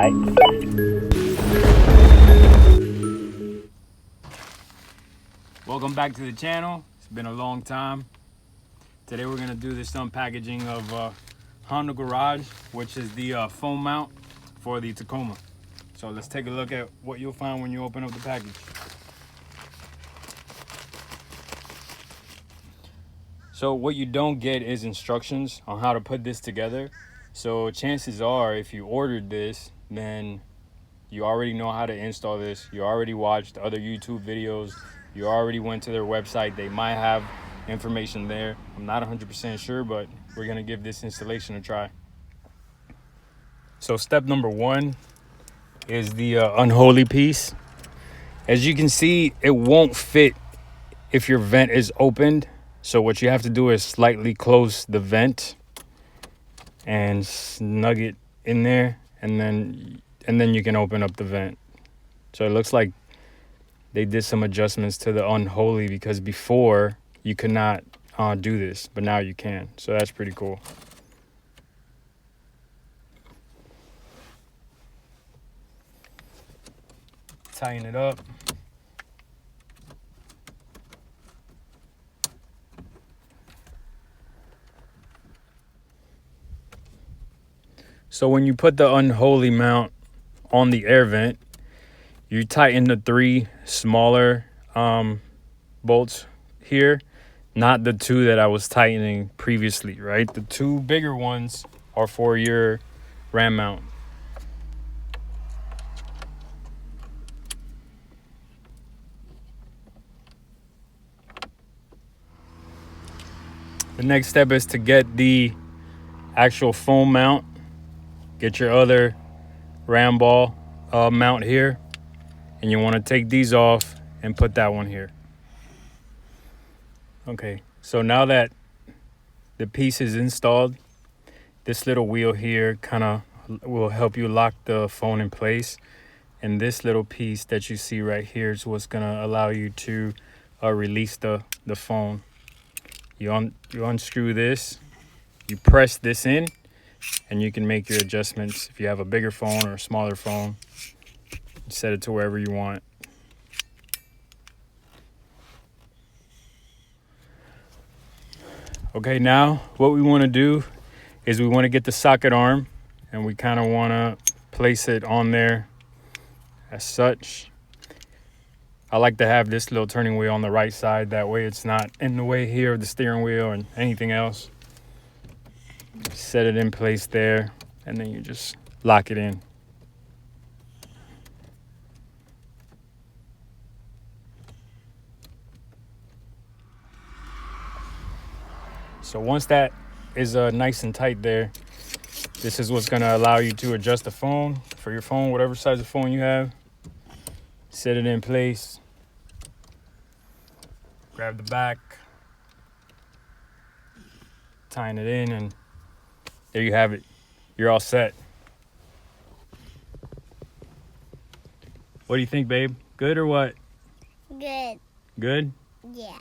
Bye. Welcome back to the channel. It's been a long time. Today we're gonna do this unpackaging of Hondo Garage, which is the phone mount for the Tacoma. So let's take a look at what you'll find when you open up the package. So what you don't get is instructions on how to put this together. So chances are, if you ordered this, then you already know how to install this. You already watched other YouTube videos. You already went to their website. They might have information there. I'm not 100% sure, but we're gonna give this installation a try. So step number one is the UnHoley piece. As you can see, it won't fit if your vent is opened. So what you have to do is slightly close the vent and snug it in there, and then you can open up the vent. So it looks like they did some adjustments to the UnHoley, because before you could not do this, but now you can. So that's pretty cool. Tighten it up. So when you put the UnHoley mount on the air vent, you tighten the 3 smaller bolts here, not the 2 that I was tightening previously, right? The 2 bigger ones are for your ram mount. The next step is to get the actual foam mount. Get your other ram ball mount here, and you want to take these off and put that one here. Okay, so now that the piece is installed, this little wheel here kind of will help you lock the phone in place, and this little piece that you see right here is what's going to allow you to release the phone. You unscrew this, you press this in, and you can make your adjustments. If you have a bigger phone or a smaller phone, set it to wherever you want. Okay, now what we want to do is we want to get the socket arm, and we kind of want to place it on there as such. I like to have this little turning wheel on the right side, that way it's not in the way here of the steering wheel and anything else. Set it in place there, and then you just lock it in. So once that is nice and tight there, this is what's going to allow you to adjust the phone for your phone, whatever size of phone you have. Set it in place. Grab the back, tying it in, and there you have it. You're all set. What do you think, babe? Good or what? Good. Good? Yeah.